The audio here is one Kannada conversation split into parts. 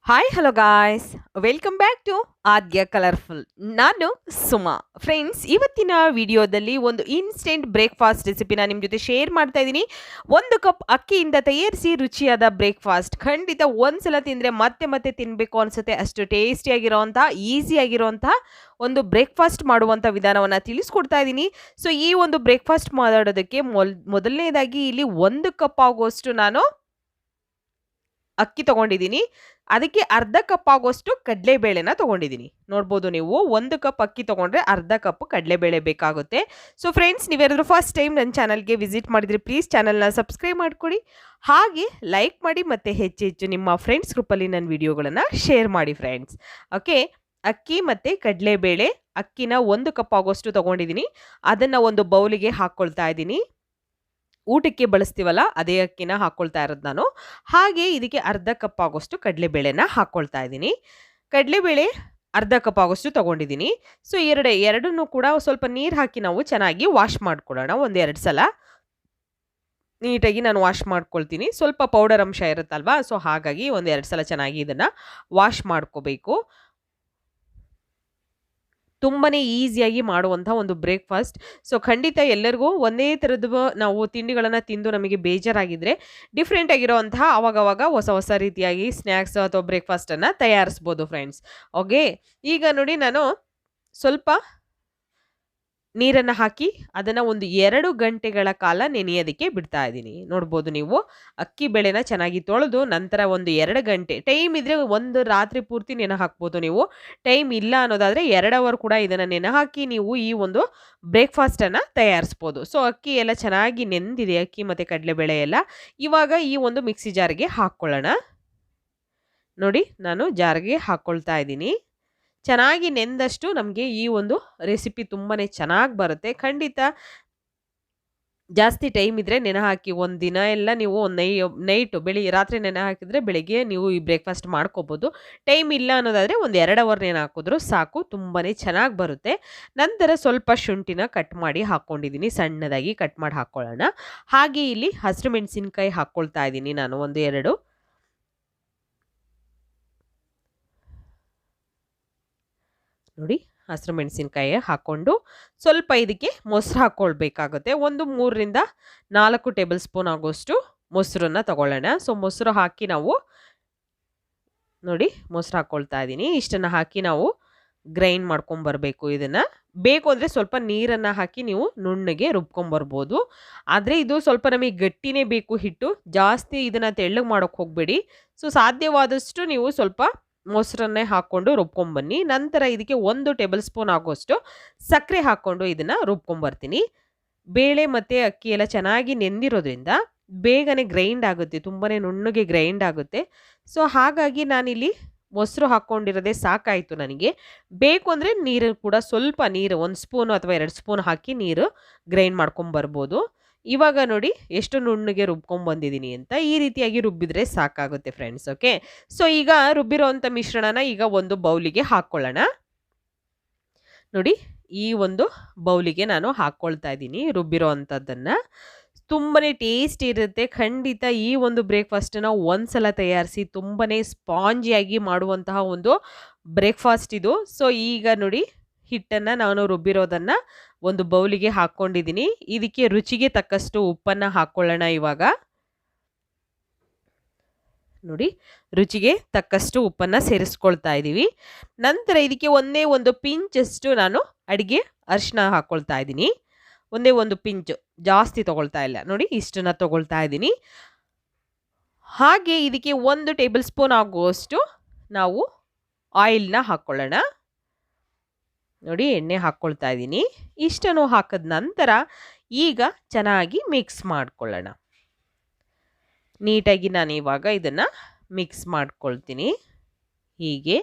Hi hello guys, welcome back to Adya colourful. ನಾನು ಸುಮಾ. ಫ್ರೆಂಡ್ಸ್, ಇವತ್ತಿನ ವಿಡಿಯೋದಲ್ಲಿ ಒಂದು ಇನ್ಸ್ಟೆಂಟ್ ಬ್ರೇಕ್ಫಾಸ್ಟ್ ರೆಸಿಪಿನ ನಿಮ್ಮ ಜೊತೆ ಶೇರ್ ಮಾಡ್ತಾ ಇದ್ದೀನಿ. 1 ಕಪ್ ಅಕ್ಕಿಯಿಂದ ತಯಾರಿಸಿ ರುಚಿಯಾದ ಬ್ರೇಕ್ಫಾಸ್ಟ್. ಖಂಡಿತ ಒಂದ್ಸಲ ತಿಂದರೆ ಮತ್ತೆ ಮತ್ತೆ ತಿನ್ನಬೇಕು ಅನಿಸುತ್ತೆ. ಅಷ್ಟು ಟೇಸ್ಟಿಯಾಗಿರೋವಂಥ, ಈಸಿಯಾಗಿರೋವಂಥ ಒಂದು ಬ್ರೇಕ್ಫಾಸ್ಟ್ ಮಾಡುವಂಥ ವಿಧಾನವನ್ನು ತಿಳಿಸ್ಕೊಡ್ತಾ ಇದ್ದೀನಿ. ಸೊ ಈ ಒಂದು ಬ್ರೇಕ್ಫಾಸ್ಟ್ ಮಾಡೋದಕ್ಕೆ ಮೊದಲನೇದಾಗಿ ಇಲ್ಲಿ 1 ಕಪ್ ಆಗುವಷ್ಟು ನಾನು ಅಕ್ಕಿ ತಗೊಂಡಿದ್ದೀನಿ. ಅದಕ್ಕೆ ಅರ್ಧ ಕಪ್ ಆಗೋಷ್ಟು ಕಡಲೆಬೇಳೆನ ತಗೊಂಡಿದ್ದೀನಿ. ನೋಡ್ಬೋದು ನೀವು, 1 ಕಪ್ ಅಕ್ಕಿ ತಗೊಂಡ್ರೆ ಅರ್ಧ ಕಪ್ ಕಡಲೆಬೇಳೆ ಬೇಕಾಗುತ್ತೆ. ಸೊ ಫ್ರೆಂಡ್ಸ್, ನೀವೇನಾದರೂ ಫಸ್ಟ್ ಟೈಮ್ ನನ್ನ ಚಾನಲ್ಗೆ ವಿಸಿಟ್ ಮಾಡಿದರೆ ಪ್ಲೀಸ್ ಚಾನಲ್ನ ಸಬ್ಸ್ಕ್ರೈಬ್ ಮಾಡಿಕೊಡಿ. ಹಾಗೆ ಲೈಕ್ ಮಾಡಿ ಮತ್ತು ಹೆಚ್ಚು ನಿಮ್ಮ ಫ್ರೆಂಡ್ಸ್ ಗ್ರೂಪಲ್ಲಿ ನನ್ನ ವಿಡಿಯೋಗಳನ್ನು ಶೇರ್ ಮಾಡಿ ಫ್ರೆಂಡ್ಸ್. ಓಕೆ, ಅಕ್ಕಿ ಮತ್ತು ಕಡಲೆಬೇಳೆ, ಅಕ್ಕಿನ 1 ಕಪ್ ಆಗೋಷ್ಟು ತಗೊಂಡಿದ್ದೀನಿ. ಅದನ್ನು ಒಂದು ಬೌಲಿಗೆ ಹಾಕ್ಕೊಳ್ತಾ ಇದ್ದೀನಿ. ಊಟಕ್ಕೆ ಬಳಸ್ತೀವಲ್ಲ ಅದೇ ಅಕ್ಕಿನ ಹಾಕ್ಕೊಳ್ತಾ ಇರೋದು ನಾನು. ಹಾಗೆ ಇದಕ್ಕೆ ಅರ್ಧ ಕಪ್ ಆಗೋಷ್ಟು ಕಡಲೆಬೇಳೆನ ಹಾಕ್ಕೊಳ್ತಾ ಇದ್ದೀನಿ. ಕಡಲೆಬೇಳೆ ಅರ್ಧ ಕಪ್ ಆಗೋಷ್ಟು ತೊಗೊಂಡಿದ್ದೀನಿ. ಸೊ ಎರಡನ್ನೂ ಕೂಡ ಸ್ವಲ್ಪ ನೀರು ಹಾಕಿ ನಾವು ಚೆನ್ನಾಗಿ ವಾಶ್ ಮಾಡ್ಕೊಳ್ಳೋಣ. 1-2 ಸಲ ನೀಟಾಗಿ ನಾನು ವಾಶ್ ಮಾಡ್ಕೊಳ್ತೀನಿ. ಸ್ವಲ್ಪ ಪೌಡರ್ ಅಂಶ ಇರುತ್ತಲ್ವಾ, ಸೊ ಹಾಗಾಗಿ 1-2 ಸಲ ಚೆನ್ನಾಗಿ ಇದನ್ನು ವಾಶ್ ಮಾಡ್ಕೋಬೇಕು. ತುಂಬಾ ಈಸಿಯಾಗಿ ಮಾಡುವಂಥ ಒಂದು ಬ್ರೇಕ್ಫಾಸ್ಟ್. ಸೊ ಖಂಡಿತ ಎಲ್ಲರಿಗೂ ಒಂದೇ ಥರದ್ದು ನಾವು ತಿಂಡಿಗಳನ್ನು ತಿಂದು ನಮಗೆ ಬೇಜಾರಾಗಿದ್ದರೆ ಡಿಫ್ರೆಂಟ್ ಆಗಿರೋವಂತಹ ಅವಾಗವಾಗ ಹೊಸ ಹೊಸ ರೀತಿಯಾಗಿ ಸ್ನ್ಯಾಕ್ಸ್ ಅಥವಾ ಬ್ರೇಕ್ಫಾಸ್ಟನ್ನು ತಯಾರಿಸ್ಬೋದು ಫ್ರೆಂಡ್ಸ್. ಓಕೆ, ಈಗ ನೋಡಿ, ನಾನು ಸ್ವಲ್ಪ ನೀರನ್ನು ಹಾಕಿ ಅದನ್ನು ಒಂದು 2 ಗಂಟೆಗಳ ಕಾಲ ನೆನೆಯೋದಕ್ಕೆ ಬಿಡ್ತಾ ಇದ್ದೀನಿ. ನೋಡ್ಬೋದು ನೀವು, ಅಕ್ಕಿ ಬೇಳೆನ ಚೆನ್ನಾಗಿ ತೊಳೆದು ನಂತರ ಒಂದು 2 ಗಂಟೆ, ಟೈಮ್ ಇದ್ದರೆ ಒಂದು ರಾತ್ರಿ ಪೂರ್ತಿ ನೆನೆ ಹಾಕ್ಬೋದು ನೀವು. ಟೈಮ್ ಇಲ್ಲ ಅನ್ನೋದಾದರೆ 2 ಅವರ್ ಕೂಡ ಇದನ್ನು ನೆನೆ ಹಾಕಿ ನೀವು ಈ ಒಂದು ಬ್ರೇಕ್ಫಾಸ್ಟನ್ನು ತಯಾರಿಸ್ಬೋದು. ಸೊ ಅಕ್ಕಿ ಎಲ್ಲ ಚೆನ್ನಾಗಿ ನೆಂದಿದೆ, ಅಕ್ಕಿ ಮತ್ತು ಕಡಲೆಬೇಳೆ ಎಲ್ಲ. ಇವಾಗ ಈ ಒಂದು ಮಿಕ್ಸಿ ಜಾರ್ಗೆ ಹಾಕ್ಕೊಳ್ಳೋಣ. ನೋಡಿ, ನಾನು ಜಾರ್ಗೆ ಹಾಕ್ಕೊಳ್ತಾ ಇದ್ದೀನಿ. ಚೆನ್ನಾಗಿ ನೆಂದಷ್ಟು ನಮಗೆ ಈ ಒಂದು ರೆಸಿಪಿ ತುಂಬಾ ಚೆನ್ನಾಗಿ ಬರುತ್ತೆ. ಖಂಡಿತ ಜಾಸ್ತಿ ಟೈಮ್ ಇದ್ದರೆ ನೆನೆ ಹಾಕಿ ಒಂದು ದಿನ ಎಲ್ಲ ನೀವು ನೈಟು ರಾತ್ರಿ ನೆನೆ ಹಾಕಿದರೆ ಬೆಳಿಗ್ಗೆ ನೀವು ಈ ಬ್ರೇಕ್ಫಾಸ್ಟ್ ಮಾಡ್ಕೋಬೋದು. ಟೈಮ್ ಇಲ್ಲ ಅನ್ನೋದಾದರೆ ಒಂದು 2 ಅವರ್ ನೆನೆ ಹಾಕಿದ್ರೂ ಸಾಕು, ತುಂಬಾ ಚೆನ್ನಾಗಿ ಬರುತ್ತೆ. ನಂತರ ಸ್ವಲ್ಪ ಶುಂಠಿನ ಕಟ್ ಮಾಡಿ ಹಾಕ್ಕೊಂಡಿದ್ದೀನಿ, ಸಣ್ಣದಾಗಿ ಕಟ್ ಮಾಡಿ ಹಾಕ್ಕೊಳ್ಳೋಣ. ಹಾಗೆ ಇಲ್ಲಿ ಹಸಿರು ಮೆಣಸಿನ್ಕಾಯಿ ಹಾಕ್ಕೊಳ್ತಾ ಇದ್ದೀನಿ ನಾನು 1-2. ನೋಡಿ, ಹಸಿರು ಮೆಣಸಿನ್ಕಾಯಿ ಹಾಕ್ಕೊಂಡು ಸ್ವಲ್ಪ ಇದಕ್ಕೆ ಮೊಸರು ಹಾಕ್ಕೊಳ್ಬೇಕಾಗುತ್ತೆ. ಒಂದು 3-4 ಟೇಬಲ್ ಸ್ಪೂನ್ ಆಗೋಷ್ಟು ಮೊಸರನ್ನ ತಗೊಳ್ಳೋಣ. ಸೊ ಮೊಸರು ಹಾಕಿ ನಾವು ನೋಡಿ, ಮೊಸರು ಹಾಕ್ಕೊಳ್ತಾ ಇದ್ದೀನಿ. ಇಷ್ಟನ್ನು ಹಾಕಿ ನಾವು ಗ್ರೈಂಡ್ ಮಾಡ್ಕೊಂಬರ್ಬೇಕು. ಇದನ್ನು ಬೇಕು ಅಂದರೆ ಸ್ವಲ್ಪ ನೀರನ್ನು ಹಾಕಿ ನೀವು ನುಣ್ಣಗೆ ರುಬ್ಕೊಂಬರ್ಬೋದು. ಆದರೆ ಇದು ಸ್ವಲ್ಪ ನಮಗೆ ಗಟ್ಟಿನೇ ಬೇಕು ಹಿಟ್ಟು, ಜಾಸ್ತಿ ಇದನ್ನು ತೆಳ್ಳಗೆ ಮಾಡೋಕ್ಕೆ ಹೋಗಬೇಡಿ. ಸೊ ಸಾಧ್ಯವಾದಷ್ಟು ನೀವು ಸ್ವಲ್ಪ ಮೊಸರನ್ನೇ ಹಾಕ್ಕೊಂಡು ರುಬ್ಕೊಂಬನ್ನಿ. ನಂತರ ಇದಕ್ಕೆ 1 ಟೇಬಲ್ ಸ್ಪೂನ್ ಆಗೋಷ್ಟು ಸಕ್ಕರೆ ಹಾಕ್ಕೊಂಡು ಇದನ್ನು ರುಬ್ಕೊಂಬರ್ತೀನಿ. ಬೇಳೆ ಮತ್ತು ಅಕ್ಕಿ ಎಲ್ಲ ಚೆನ್ನಾಗಿ ನೆಂದಿರೋದ್ರಿಂದ ಬೇಗನೆ ಗ್ರೈಂಡ್ ಆಗುತ್ತೆ, ತುಂಬಾ ನುಣ್ಣಗೆ ಗ್ರೈಂಡ್ ಆಗುತ್ತೆ. ಸೊ ಹಾಗಾಗಿ ನಾನಿಲ್ಲಿ ಮೊಸರು ಹಾಕ್ಕೊಂಡಿರೋದೇ ಸಾಕಾಯಿತು ನನಗೆ. ಬೇಕು ಅಂದರೆ ನೀರು ಕೂಡ ಸ್ವಲ್ಪ ನೀರು 1 ಸ್ಪೂನು ಅಥವಾ 2 ಸ್ಪೂನ್ ಹಾಕಿ ನೀರು ಗ್ರೈಂಡ್ ಮಾಡ್ಕೊಂಬರ್ಬೋದು. ಇವಾಗ ನೋಡಿ ಎಷ್ಟು ನುಣ್ಣಗೆ ರುಬ್ಕೊಂಡ್ಬಂದಿದ್ದೀನಿ ಅಂತ. ಈ ರೀತಿಯಾಗಿ ರುಬ್ಬಿದ್ರೆ ಸಾಕಾಗುತ್ತೆ ಫ್ರೆಂಡ್ಸ್. ಓಕೆ, ಸೊ ಈಗ ರುಬ್ಬಿರೋವಂಥ ಮಿಶ್ರಣನ ಈಗ ಒಂದು ಬೌಲಿಗೆ ಹಾಕ್ಕೊಳ್ಳೋಣ. ನೋಡಿ, ಈ ಒಂದು ಬೌಲಿಗೆ ನಾನು ಹಾಕ್ಕೊಳ್ತಾ ಇದ್ದೀನಿ ರುಬ್ಬಿರೋ ಅಂಥದ್ದನ್ನು. ತುಂಬಾ ಟೇಸ್ಟ್ ಇರುತ್ತೆ. ಖಂಡಿತ ಈ ಒಂದು ಬ್ರೇಕ್ಫಾಸ್ಟನ್ನು ಒಂದ್ಸಲ ತಯಾರಿಸಿ ತುಂಬಾ ಸ್ಪಾಂಜಿಯಾಗಿ ಮಾಡುವಂತಹ ಒಂದು ಬ್ರೇಕ್ಫಾಸ್ಟ್ ಇದು. ಸೊ ಈಗ ನೋಡಿ, ಹಿಟ್ಟನ್ನು ನಾನು ರುಬ್ಬಿರೋದನ್ನು ಒಂದು ಬೌಲಿಗೆ ಹಾಕ್ಕೊಂಡಿದ್ದೀನಿ. ಇದಕ್ಕೆ ರುಚಿಗೆ ತಕ್ಕಷ್ಟು ಉಪ್ಪನ್ನು ಹಾಕ್ಕೊಳ್ಳೋಣ. ಇವಾಗ ನೋಡಿ, ರುಚಿಗೆ ತಕ್ಕಷ್ಟು ಉಪ್ಪನ್ನು ಸೇರಿಸ್ಕೊಳ್ತಾ ಇದ್ದೀವಿ. ನಂತರ ಇದಕ್ಕೆ ಒಂದು ಪಿಂಚಷ್ಟು ನಾನು ಅಡಿಗೆ ಅರಿಶಿನ ಹಾಕ್ಕೊಳ್ತಾ ಇದ್ದೀನಿ. ಒಂದು ಪಿಂಚು, ಜಾಸ್ತಿ ತೊಗೊಳ್ತಾ ಇಲ್ಲ. ನೋಡಿ, ಇಷ್ಟನ್ನು ತೊಗೊಳ್ತಾ ಇದ್ದೀನಿ. ಹಾಗೆ ಇದಕ್ಕೆ 1 ಟೇಬಲ್ ಸ್ಪೂನ್ ಆಗುವಷ್ಟು ನಾವು ಆಯಿಲ್ನ ಹಾಕ್ಕೊಳ್ಳೋಣ. ನೋಡಿ, ಎಣ್ಣೆ ಹಾಕ್ಕೊಳ್ತಾ ಇದ್ದೀನಿ. ಇಷ್ಟನ್ನು ಹಾಕಿದ ನಂತರ ಈಗ ಚೆನ್ನಾಗಿ ಮಿಕ್ಸ್ ಮಾಡ್ಕೊಳ್ಳೋಣ. ನೀಟಾಗಿ ನಾನು ಇವಾಗ ಇದನ್ನು ಮಿಕ್ಸ್ ಮಾಡ್ಕೊಳ್ತೀನಿ. ಹೀಗೆ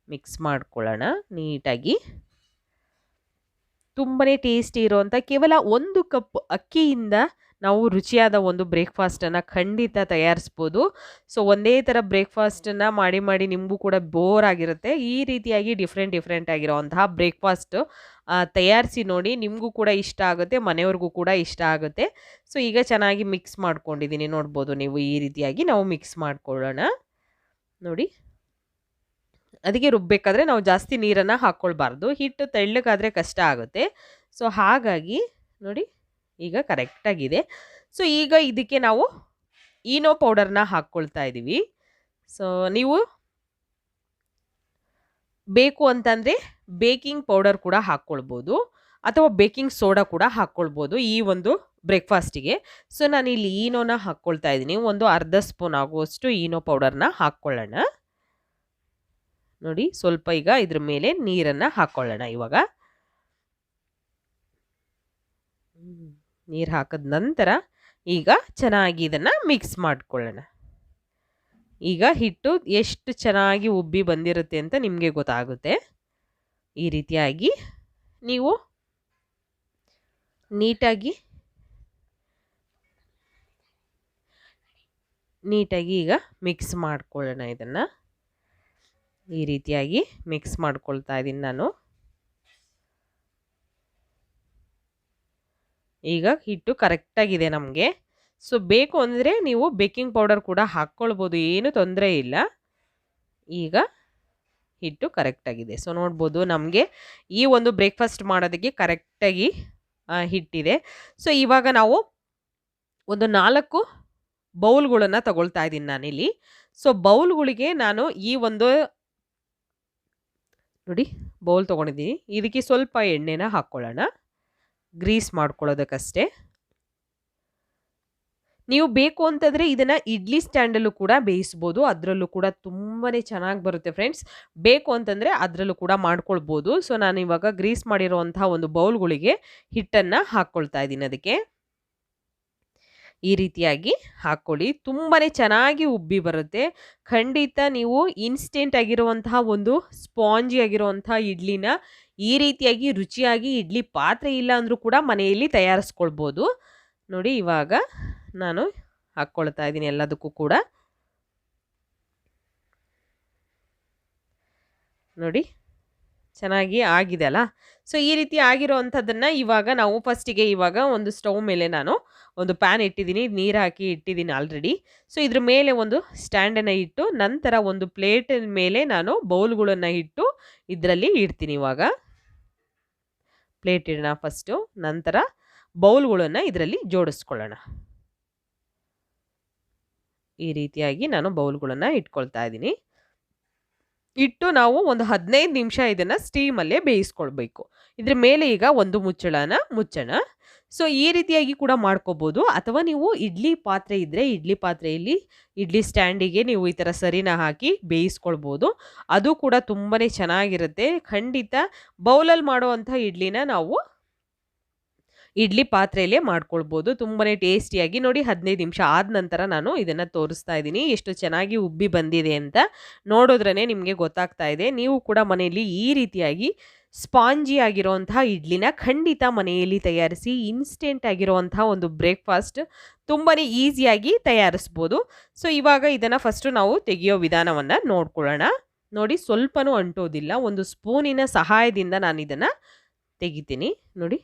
ಮಿಕ್ಸ್ ಮಾಡ್ಕೊಳ್ಳೋಣ ನೀಟಾಗಿ. ತುಂಬಾ ಟೇಸ್ಟಿ ಇರೋವಂಥ ಕೇವಲ 1 ಕಪ್ ಅಕ್ಕಿಯಿಂದ ನಾವು ರುಚಿಯಾದ ಒಂದು ಬ್ರೇಕ್ಫಾಸ್ಟನ್ನು ಖಂಡಿತ ತಯಾರಿಸ್ಬೋದು. ಸೊ ಒಂದೇ ಥರ ಬ್ರೇಕ್ಫಾಸ್ಟನ್ನು ಮಾಡಿ ನಿಮಗೂ ಕೂಡ ಬೋರ್ ಆಗಿರುತ್ತೆ. ಈ ರೀತಿಯಾಗಿ ಡಿಫ್ರೆಂಟ್ ಆಗಿರೋವಂತಹ ಬ್ರೇಕ್ಫಾಸ್ಟು ತಯಾರಿಸಿ ನೋಡಿ, ನಿಮಗೂ ಕೂಡ ಇಷ್ಟ ಆಗುತ್ತೆ, ಮನೆಯವ್ರಿಗೂ ಕೂಡ ಇಷ್ಟ ಆಗುತ್ತೆ. ಸೊ ಈಗ ಚೆನ್ನಾಗಿ ಮಿಕ್ಸ್ ಮಾಡ್ಕೊಂಡಿದ್ದೀನಿ, ನೋಡ್ಬೋದು ನೀವು. ಈ ರೀತಿಯಾಗಿ ನಾವು ಮಿಕ್ಸ್ ಮಾಡ್ಕೊಳ್ಳೋಣ. ನೋಡಿ, ಅದಕ್ಕೆ ರುಬ್ಬಬೇಕಾದ್ರೆ ನಾವು ಜಾಸ್ತಿ ನೀರನ್ನು ಹಾಕ್ಕೊಳ್ಬಾರ್ದು. ಹಿಟ್ಟು ತೆಳ್ಳಗಾದರೆ ಕಷ್ಟ ಆಗುತ್ತೆ. ಸೊ ಹಾಗಾಗಿ ನೋಡಿ ಈಗ ಕರೆಕ್ಟಾಗಿದೆ. ಸೊ ಈಗ ಇದಕ್ಕೆ ನಾವು ಈನೋ ಪೌಡರ್ನ ಹಾಕ್ಕೊಳ್ತಾ ಇದ್ದೀವಿ. ಸೊ ನೀವು ಬೇಕು ಅಂತಂದರೆ ಬೇಕಿಂಗ್ ಪೌಡರ್ ಕೂಡ ಹಾಕ್ಕೊಳ್ಬೋದು ಅಥವಾ ಬೇಕಿಂಗ್ ಸೋಡಾ ಕೂಡ ಹಾಕ್ಕೊಳ್ಬೋದು ಈ ಒಂದು ಬ್ರೇಕ್ಫಾಸ್ಟಿಗೆ. ಸೊ ನಾನಿಲ್ಲಿ ಈನೋನ ಹಾಕ್ಕೊಳ್ತಾ ಇದ್ದೀನಿ. ಒಂದು ಅರ್ಧ ಸ್ಪೂನ್ ಆಗುವಷ್ಟು ಈನೋ ಪೌಡರ್ನ ಹಾಕ್ಕೊಳ್ಳೋಣ. ನೋಡಿ ಸ್ವಲ್ಪ ಈಗ ಇದ್ರ ಮೇಲೆ ನೀರನ್ನು ಹಾಕ್ಕೊಳ್ಳೋಣ. ಇವಾಗ ನೀರು ಹಾಕಿದ ನಂತರ ಈಗ ಚೆನ್ನಾಗಿ ಇದನ್ನು ಮಿಕ್ಸ್ ಮಾಡ್ಕೊಳ್ಳೋಣ. ಈಗ ಹಿಟ್ಟು ಎಷ್ಟು ಚೆನ್ನಾಗಿ ಉಬ್ಬಿ ಬಂದಿರುತ್ತೆ ಅಂತ ನಿಮಗೆ ಗೊತ್ತಾಗುತ್ತೆ. ಈ ರೀತಿಯಾಗಿ ನೀವು ನೀಟಾಗಿ ಈಗ ಮಿಕ್ಸ್ ಮಾಡ್ಕೊಳ್ಳೋಣ. ಇದನ್ನು ಈ ರೀತಿಯಾಗಿ ಮಿಕ್ಸ್ ಮಾಡ್ಕೊಳ್ತಾ ಇದ್ದೀನಿ ನಾನು. ಈಗ ಹಿಟ್ಟು ಕರೆಕ್ಟಾಗಿದೆ ನಮಗೆ. ಸೊ ಬೇಕು ಅಂದರೆ ನೀವು ಬೇಕಿಂಗ್ ಪೌಡರ್ ಕೂಡ ಹಾಕ್ಕೊಳ್ಬೋದು, ಏನು ತೊಂದರೆ ಇಲ್ಲ. ಈಗ ಹಿಟ್ಟು ಕರೆಕ್ಟಾಗಿದೆ. ಸೊ ನೋಡ್ಬೋದು ನಮಗೆ ಈ ಒಂದು ಬ್ರೇಕ್ಫಾಸ್ಟ್ ಮಾಡೋದಕ್ಕೆ ಕರೆಕ್ಟಾಗಿ ಹಿಟ್ಟಿದೆ. ಸೊ ಇವಾಗ ನಾವು ಒಂದು 4 ಬೌಲ್ಗಳನ್ನು ತಗೊಳ್ತಾ ಇದ್ದೀನಿ ನಾನಿಲ್ಲಿ. ಸೊ ಬೌಲ್ಗಳಿಗೆ ನಾನು ಈ ಒಂದು ನೋಡಿ ಬೌಲ್ ತೊಗೊಂಡಿದ್ದೀನಿ. ಇದಕ್ಕೆ ಸ್ವಲ್ಪ ಎಣ್ಣೆನ ಹಾಕ್ಕೊಳ್ಳೋಣ, ಗ್ರೀಸ್ ಮಾಡ್ಕೊಳ್ಳೋದಕ್ಕಷ್ಟೇ. ನೀವು ಬೇಕು ಅಂತಂದರೆ ಇದನ್ನು ಇಡ್ಲಿ ಸ್ಟ್ಯಾಂಡಲ್ಲೂ ಕೂಡ ಬೇಯಿಸ್ಬೋದು. ಅದರಲ್ಲೂ ಕೂಡ ತುಂಬಾ ಚೆನ್ನಾಗಿ ಬರುತ್ತೆ ಫ್ರೆಂಡ್ಸ್. ಬೇಕು ಅಂತಂದರೆ ಅದರಲ್ಲೂ ಕೂಡ ಮಾಡ್ಕೊಳ್ಬೋದು. ಸೊ ನಾನು ಇವಾಗ ಗ್ರೀಸ್ ಮಾಡಿರುವಂತಹ ಒಂದು ಬೌಲ್ಗಳಿಗೆ ಹಿಟ್ಟನ್ನು ಹಾಕ್ಕೊಳ್ತಾ ಇದ್ದೀನಿ. ಅದಕ್ಕೆ ಈ ರೀತಿಯಾಗಿ ಹಾಕ್ಕೊಳ್ಳಿ. ತುಂಬಾ ಚೆನ್ನಾಗಿ ಉಬ್ಬಿ ಬರುತ್ತೆ. ಖಂಡಿತ ನೀವು ಇನ್ಸ್ಟೆಂಟ್ ಆಗಿರುವಂತಹ ಒಂದು ಸ್ಪಾಂಜಿ ಆಗಿರುವಂಥ ಇಡ್ಲಿನ ಈ ರೀತಿಯಾಗಿ ರುಚಿಯಾಗಿ ಇಡ್ಲಿ ಪಾತ್ರೆ ಇಲ್ಲ ಅಂದರೂ ಕೂಡ ಮನೆಯಲ್ಲಿ ತಯಾರಿಸ್ಕೊಳ್ಬೋದು. ನೋಡಿ ಇವಾಗ ನಾನು ಹಾಕ್ಕೊಳ್ತಾ ಇದ್ದೀನಿ ಎಲ್ಲದಕ್ಕೂ ಕೂಡ. ನೋಡಿ ಚೆನ್ನಾಗಿ ಆಗಿದೆ ಅಲ್ಲ. ಸೊ ಈ ರೀತಿ ಆಗಿರೋ ಅಂಥದ್ದನ್ನು ಇವಾಗ ನಾವು ಫಸ್ಟಿಗೆ ಇವಾಗ ಒಂದು ಸ್ಟವ್ ಮೇಲೆ ನಾನು ಒಂದು ಪ್ಯಾನ್ ಇಟ್ಟಿದ್ದೀನಿ, ನೀರು ಹಾಕಿ ಇಟ್ಟಿದ್ದೀನಿ ಆಲ್ರೆಡಿ. ಸೊ ಇದ್ರ ಮೇಲೆ ಒಂದು ಸ್ಟ್ಯಾಂಡನ್ನು ಇಟ್ಟು ನಂತರ ಒಂದು ಪ್ಲೇಟ್ ಮೇಲೆ ನಾನು ಬೌಲ್ಗಳನ್ನು ಇಟ್ಟು ಇದರಲ್ಲಿ ಇಡ್ತೀನಿ. ಇವಾಗ ಪ್ಲೇಟ್ ಇಡೋಣ ಫಸ್ಟು, ನಂತರ ಬೌಲ್ಗಳನ್ನು ಇದರಲ್ಲಿ ಜೋಡಿಸ್ಕೊಳ್ಳೋಣ. ಈ ರೀತಿಯಾಗಿ ನಾನು ಬೌಲ್ಗಳನ್ನು ಇಟ್ಕೊಳ್ತಾ ಇದ್ದೀನಿ. ಇಟ್ಟು ನಾವು ಒಂದು 15 ನಿಮಿಷ ಇದನ್ನು ಸ್ಟೀಮಲ್ಲೇ ಬೇಯಿಸ್ಕೊಳ್ಬೇಕು. ಇದ್ರ ಮೇಲೆ ಈಗ ಒಂದು ಮುಚ್ಚೋಣ. ಸೊ ಈ ರೀತಿಯಾಗಿ ಕೂಡ ಮಾಡ್ಕೋಬೋದು. ಅಥವಾ ನೀವು ಇಡ್ಲಿ ಪಾತ್ರೆ ಇದ್ದರೆ ಇಡ್ಲಿ ಪಾತ್ರೆಯಲ್ಲಿ ಇಡ್ಲಿ ಸ್ಟ್ಯಾಂಡಿಗೆ ನೀವು ಈ ಥರ ಸರಿನ ಹಾಕಿ ಬೇಯಿಸ್ಕೊಳ್ಬೋದು. ಅದು ಕೂಡ ತುಂಬಾ ಚೆನ್ನಾಗಿರುತ್ತೆ. ಖಂಡಿತ ಬೌಲಲ್ಲಿ ಮಾಡುವಂಥ ಇಡ್ಲಿನ ನಾವು ಇಡ್ಲಿ ಪಾತ್ರೆಯಲ್ಲೇ ಮಾಡ್ಕೊಳ್ಬೋದು. ತುಂಬಾ ಟೇಸ್ಟಿಯಾಗಿ. ನೋಡಿ 15 ನಿಮಿಷ ಆದ ನಂತರ ನಾನು ಇದನ್ನು ತೋರಿಸ್ತಾ ಇದ್ದೀನಿ ಎಷ್ಟು ಚೆನ್ನಾಗಿ ಉಬ್ಬಿ ಬಂದಿದೆ ಅಂತ. ನೋಡಿದ್ರೇ ನಿಮಗೆ ಗೊತ್ತಾಗ್ತಾ ಇದೆ. ನೀವು ಕೂಡ ಮನೆಯಲ್ಲಿ ಈ ರೀತಿಯಾಗಿ ಸ್ಪಾಂಜಿ ಆಗಿರೋವಂತಹ ಇಡ್ಲಿನ ಖಂಡಿತ ಮನೆಯಲ್ಲಿ ತಯಾರಿಸಿ. ಇನ್ಸ್ಟೆಂಟ್ ಆಗಿರುವಂತಹ ಒಂದು ಬ್ರೇಕ್ಫಾಸ್ಟ್ ತುಂಬಾ ಈಸಿಯಾಗಿ ತಯಾರಿಸ್ಬೋದು. ಸೊ ಇವಾಗ ಇದನ್ನು ಫಸ್ಟು ನಾವು ತೆಗೆಯೋ ವಿಧಾನವನ್ನು ನೋಡ್ಕೊಳ್ಳೋಣ. ನೋಡಿ ಸ್ವಲ್ಪನೂ ಅಂಟೋದಿಲ್ಲ. ಒಂದು ಸ್ಪೂನಿನ ಸಹಾಯದಿಂದ ನಾನು ಇದನ್ನು ತೆಗಿತೀನಿ. ನೋಡಿ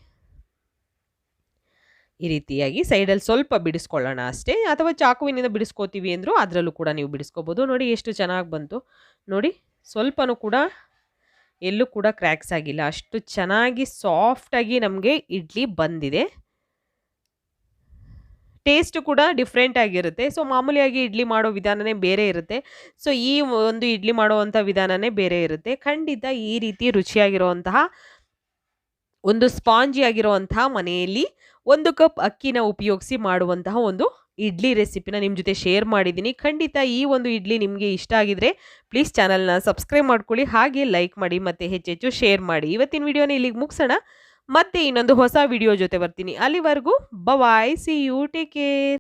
ಈ ರೀತಿಯಾಗಿ ಸೈಡಲ್ಲಿ ಸ್ವಲ್ಪ ಬಿಡಿಸ್ಕೊಳ್ಳೋಣ ಅಷ್ಟೇ. ಅಥವಾ ಚಾಕುವಿನಿಂದ ಬಿಡಿಸ್ಕೋತೀವಿ ಅಂದರೂ ಅದರಲ್ಲೂ ಕೂಡ ನೀವು ಬಿಡಿಸ್ಕೋಬೋದು. ನೋಡಿ ಎಷ್ಟು ಚೆನ್ನಾಗಿ ಬಂತು. ನೋಡಿ ಸ್ವಲ್ಪನೂ ಕೂಡ ಎಲ್ಲೂ ಕೂಡ ಕ್ರ್ಯಾಕ್ಸ್ ಆಗಿಲ್ಲ. ಅಷ್ಟು ಚೆನ್ನಾಗಿ ಸಾಫ್ಟಾಗಿ ನಮಗೆ ಇಡ್ಲಿ ಬಂದಿದೆ. ಟೇಸ್ಟ್ ಕೂಡ ಡಿಫ್ರೆಂಟ್ ಆಗಿರುತ್ತೆ. ಸೊ ಮಾಮೂಲಿಯಾಗಿ ಇಡ್ಲಿ ಮಾಡೋ ವಿಧಾನನೇ ಬೇರೆ ಇರುತ್ತೆ. ಸೊ ಈ ಒಂದು ಇಡ್ಲಿ ಮಾಡುವಂಥ ವಿಧಾನನೇ ಬೇರೆ ಇರುತ್ತೆ. ಖಂಡಿತ ಈ ರೀತಿ ರುಚಿಯಾಗಿರುವಂತಹ ಒಂದು ಸ್ಪಾಂಜಿ ಆಗಿರುವಂತಹ ಮನೆಯಲ್ಲಿ 1 ಕಪ್ ಅಕ್ಕಿನ ಉಪಯೋಗಿಸಿ ಮಾಡುವಂತಹ ಒಂದು ಇಡ್ಲಿ ರೆಸಿಪಿನ ನಿಮ್ಮ ಜೊತೆ ಶೇರ್ ಮಾಡಿದ್ದೀನಿ. ಖಂಡಿತ ಈ ಒಂದು ಇಡ್ಲಿ ನಿಮಗೆ ಇಷ್ಟ ಆಗಿದ್ರೆ ಪ್ಲೀಸ್ ಚಾನಲ್ನ ಸಬ್ಸ್ಕ್ರೈಬ್ ಮಾಡ್ಕೊಳ್ಳಿ, ಹಾಗೆ ಲೈಕ್ ಮಾಡಿ ಮತ್ತು ಹೆಚ್ಚೆಚ್ಚು ಶೇರ್ ಮಾಡಿ. ಇವತ್ತಿನ ವಿಡಿಯೋನ ಇಲ್ಲಿಗೆ ಮುಗಿಸೋಣ. ಮತ್ತೆ ಇನ್ನೊಂದು ಹೊಸ ವಿಡಿಯೋ ಜೊತೆ ಬರ್ತೀನಿ. ಅಲ್ಲಿವರೆಗೂ ಬಾಯ್, ಸಿ ಯು, ಟೇಕ್ ಕೇರ್.